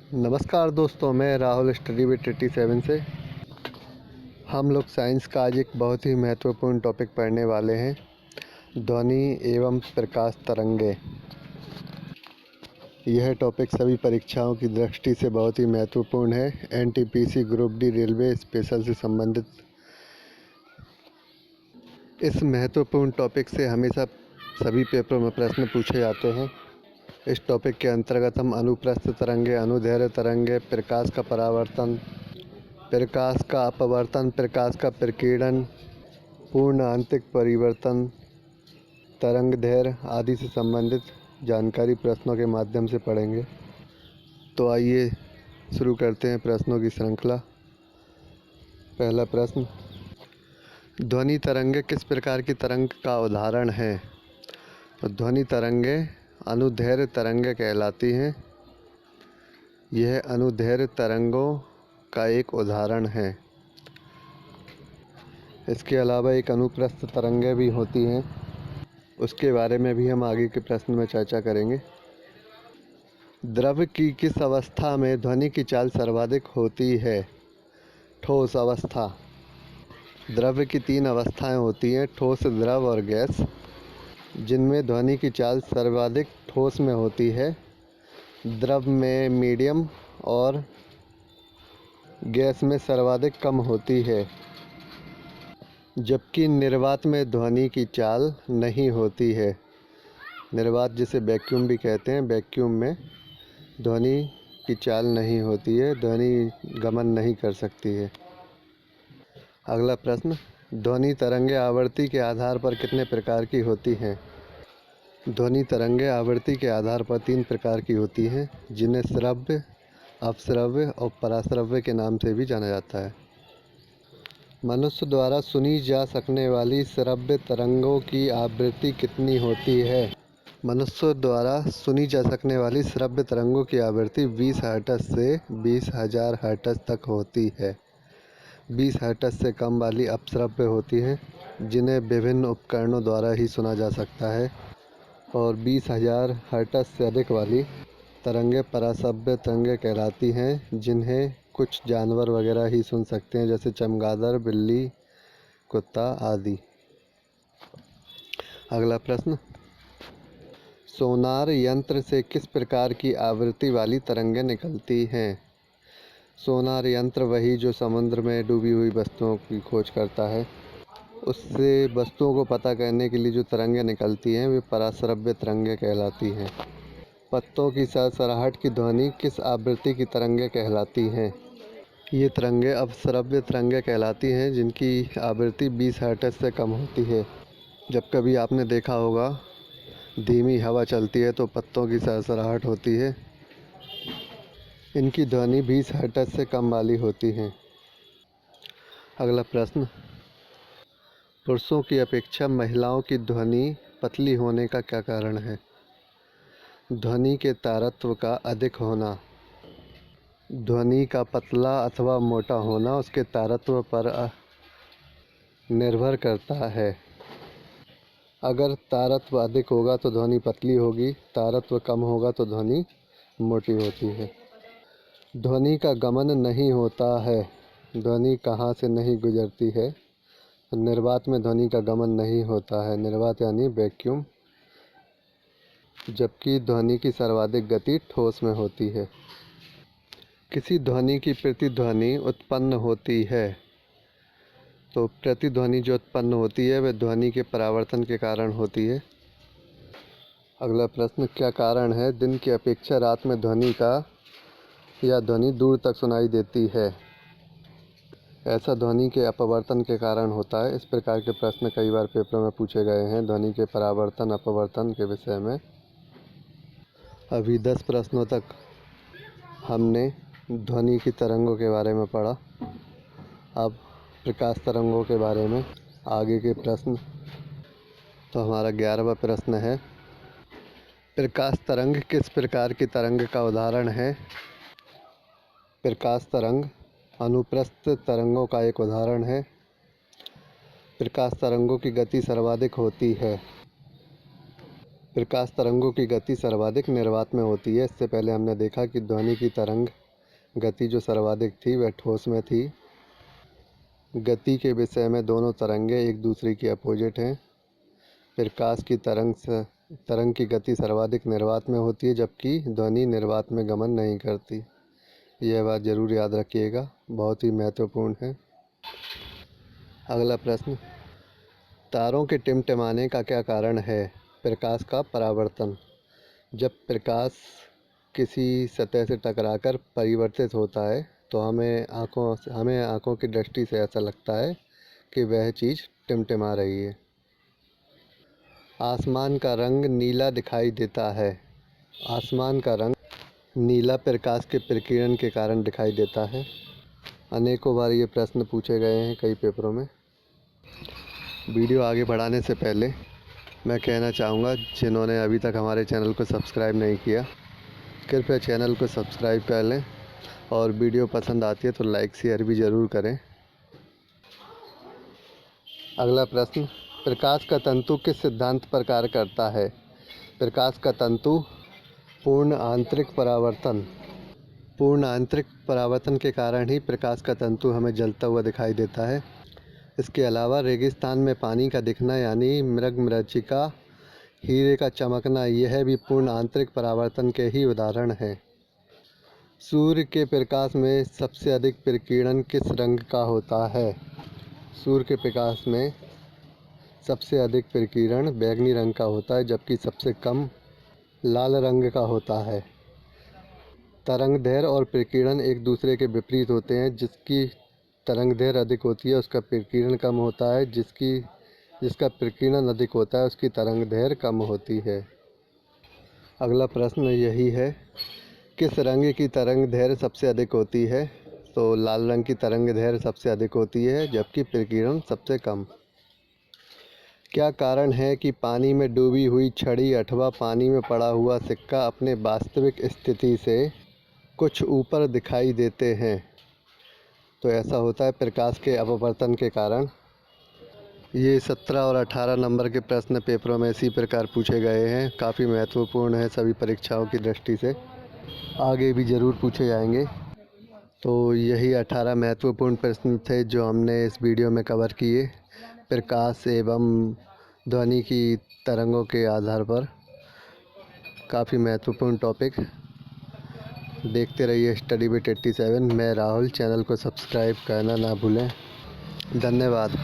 नमस्कार दोस्तों, मैं राहुल स्टडी विद 87 से। हम लोग साइंस का आज एक बहुत ही महत्वपूर्ण टॉपिक पढ़ने वाले हैं, ध्वनि एवं प्रकाश तरंगे। यह टॉपिक सभी परीक्षाओं की दृष्टि से बहुत ही महत्वपूर्ण है। NTPC group D railway special से संबंधित इस महत्वपूर्ण टॉपिक से हमेशा सभी पेपरों में प्रश्न पूछे जाते हैं। इस टॉपिक के अंतर्गत हम अनुप्रस्थ तरंगे, अनुदैर्घ्य तरंगे, प्रकाश का परावर्तन, प्रकाश का अपवर्तन, प्रकाश का प्रकीर्णन, पूर्ण आंतरिक परिवर्तन, तरंगदैर्घ्य आदि से संबंधित जानकारी प्रश्नों के माध्यम से पढ़ेंगे। तो आइए शुरू करते हैं प्रश्नों की श्रृंखला। पहला प्रश्न, ध्वनि तरंगे किस प्रकार की तरंग का उदाहरण है? तो ध्वनि तरंगे अनुदैर्घ्य तरंगे कहलाती हैं। यह अनुदैर्घ्य तरंगों का एक उदाहरण है। इसके अलावा एक अनुप्रस्थ तरंगे भी होती हैं, उसके बारे में भी हम आगे के प्रश्न में चर्चा करेंगे। द्रव की किस अवस्था में ध्वनि की चाल सर्वाधिक होती है? ठोस अवस्था। द्रव की 3 अवस्थाएं होती हैं, ठोस, द्रव और गैस, जिनमें ध्वनि की चाल सर्वाधिक ठोस में होती है, द्रव में मीडियम और गैस में सर्वाधिक कम होती है। जबकि निर्वात में ध्वनि की चाल नहीं होती है। निर्वात जिसे वैक्यूम भी कहते हैं, वैक्यूम में ध्वनि की चाल नहीं होती है, ध्वनि गमन नहीं कर सकती है। अगला प्रश्न, ध्वनि तरंगे आवृत्ति के आधार पर कितने प्रकार की होती हैं? ध्वनि तरंगे आवृत्ति के आधार पर 3 प्रकार की होती हैं, जिन्हें श्रव्य, अपश्रव्य और पराश्रव्य के नाम से भी जाना जाता है। मनुष्य द्वारा सुनी जा सकने वाली श्रव्य तरंगों की आवृत्ति कितनी होती है? मनुष्य द्वारा सुनी जा सकने वाली श्रव्य तरंगों की आवृत्ति 20 हर्ट्ज से 20,000 हर्ट्ज तक होती है। 20 हर्ट्ज से कम वाली अपश्रव्य होती हैं, जिन्हें विभिन्न उपकरणों द्वारा ही सुना जा सकता है, और 20,000 हर्ट्ज से अधिक वाली तरंगे पराश्रव्य तरंगे कहलाती हैं, जिन्हें कुछ जानवर वगैरह ही सुन सकते हैं, जैसे चमगादड़, बिल्ली, कुत्ता आदि। अगला प्रश्न, सोनार यंत्र से किस प्रकार की आवृत्ति वाली तरंगें निकलती हैं? सोनार यंत्र वही जो समुद्र में डूबी हुई वस्तुओं की खोज करता है। उससे वस्तुओं को पता करने के लिए जो तरंगें निकलती हैं, वे पराश्रव्य तरंगें कहलाती हैं। पत्तों की सरसराहट की ध्वनि किस आवृत्ति की तरंगें कहलाती हैं? ये तरंगें अपश्रव्य तरंगें कहलाती हैं, जिनकी आवृत्ति 20 हर्ट्ज से कम होती है। जब कभी आपने देखा होगा धीमी हवा चलती है तो पत्तों की सरसराहट होती है, इनकी ध्वनि 20 हर्ट्ज से कम वाली होती है। अगला प्रश्न, पुरुषों की अपेक्षा महिलाओं की ध्वनि पतली होने का क्या कारण है? ध्वनि के तारत्व का अधिक होना। ध्वनि का पतला अथवा मोटा होना उसके तारत्व पर निर्भर करता है। अगर तारत्व अधिक होगा तो ध्वनि पतली होगी, तारत्व कम होगा तो ध्वनि मोटी होती है। ध्वनि का गमन नहीं होता है। ध्वनि कहाँ से नहीं गुजरती है? निर्वात में ध्वनि का गमन नहीं होता है, निर्वात यानी वैक्यूम, जबकि ध्वनि की सर्वाधिक गति ठोस में होती है। किसी ध्वनि की प्रतिध्वनि उत्पन्न होती है, तो प्रतिध्वनि जो उत्पन्न होती है वह ध्वनि के परावर्तन के कारण होती है। अगला प्रश्न, क्या कारण है दिन की अपेक्षा रात में ध्वनि का या ध्वनि दूर तक सुनाई देती है? ऐसा ध्वनि के अपवर्तन के कारण होता है। इस प्रकार के प्रश्न कई बार पेपर में पूछे गए हैं ध्वनि के परावर्तन अपवर्तन के विषय में। अभी 10 प्रश्नों तक हमने ध्वनि की तरंगों के बारे में पढ़ा। अब प्रकाश तरंगों के बारे में आगे के प्रश्न। तो हमारा 11वां प्रश्न है, प्रकाश तरंग किस प्रकार की तरंग का उदाहरण है? प्रकाश तरंग अनुप्रस्थ तरंगों का एक उदाहरण है। प्रकाश तरंगों की गति सर्वाधिक होती है। प्रकाश तरंगों की गति सर्वाधिक निर्वात में होती है। इससे पहले हमने देखा कि ध्वनि की तरंग गति जो सर्वाधिक थी वह ठोस में थी। गति के विषय में दोनों तरंगें एक दूसरे की अपोजिट हैं। प्रकाश की तरंग की गति सर्वाधिक निर्वात में होती है, जबकि ध्वनि निर्वात में गमन नहीं करती। यह बात ज़रूर याद रखिएगा, बहुत ही महत्वपूर्ण है। अगला प्रश्न, तारों के टिमटिमाने का क्या कारण है? प्रकाश का परावर्तन। जब प्रकाश किसी सतह से टकराकर परिवर्तित होता है तो हमें आँखों की दृष्टि से ऐसा लगता है कि वह चीज़ टिमटिमा रही है। आसमान का रंग नीला दिखाई देता है। आसमान का रंग नीला प्रकाश के प्रकीर्णन के कारण दिखाई देता है। अनेकों बार ये प्रश्न पूछे गए हैं कई पेपरों में। वीडियो आगे बढ़ाने से पहले मैं कहना चाहूँगा, जिन्होंने अभी तक हमारे चैनल को सब्सक्राइब नहीं किया, कृपया चैनल को सब्सक्राइब कर लें और वीडियो पसंद आती है तो लाइक शेयर भी ज़रूर करें। अगला प्रश्न, प्रकाश का तंतु किस सिद्धांत पर कार्य करता है? प्रकाश का तंतु पूर्ण आंतरिक परावर्तन। पूर्ण आंतरिक परावर्तन के कारण ही प्रकाश का तंतु हमें जलता हुआ दिखाई देता है। इसके अलावा रेगिस्तान में पानी का दिखना यानी मृगमरीचिका, हीरे का चमकना, यह भी पूर्ण आंतरिक परावर्तन के ही उदाहरण हैं। सूर्य के प्रकाश में सबसे अधिक प्रकीर्णन किस रंग का होता है? सूर्य के प्रकाश में सबसे अधिक प्रकीर्णन बैंगनी रंग का होता है, जबकि सबसे कम लाल रंग का होता है। तरंगदैर्घ्य और प्रकीर्णन एक दूसरे के विपरीत होते हैं। जिसकी तरंगदैर्घ्य अधिक होती है उसका प्रकीर्णन कम होता है, जिसका प्रकीर्णन अधिक होता है उसकी तरंगदैर्घ्य कम होती है। अगला प्रश्न यही है, किस रंग की तरंगदैर्घ्य सबसे अधिक होती है? तो लाल रंग की तरंगदैर्घ्य सबसे अधिक होती है, जबकि प्रकीर्णन सबसे कम। क्या कारण है कि पानी में डूबी हुई छड़ी अथवा पानी में पड़ा हुआ सिक्का अपने वास्तविक स्थिति से कुछ ऊपर दिखाई देते हैं? तो ऐसा होता है प्रकाश के अपवर्तन के कारण। ये 17 और 18 नंबर के प्रश्न पेपरों में इसी प्रकार पूछे गए हैं। काफ़ी महत्वपूर्ण है सभी परीक्षाओं की दृष्टि से, आगे भी ज़रूर पूछे जाएंगे। तो यही 18 महत्वपूर्ण प्रश्न थे जो हमने इस वीडियो में कवर किए, प्रकाश एवं ध्वनि की तरंगों के आधार पर। काफ़ी महत्वपूर्ण टॉपिक। देखते रहिए स्टडी विद 87। मैं राहुल, चैनल को सब्सक्राइब करना ना भूलें। धन्यवाद।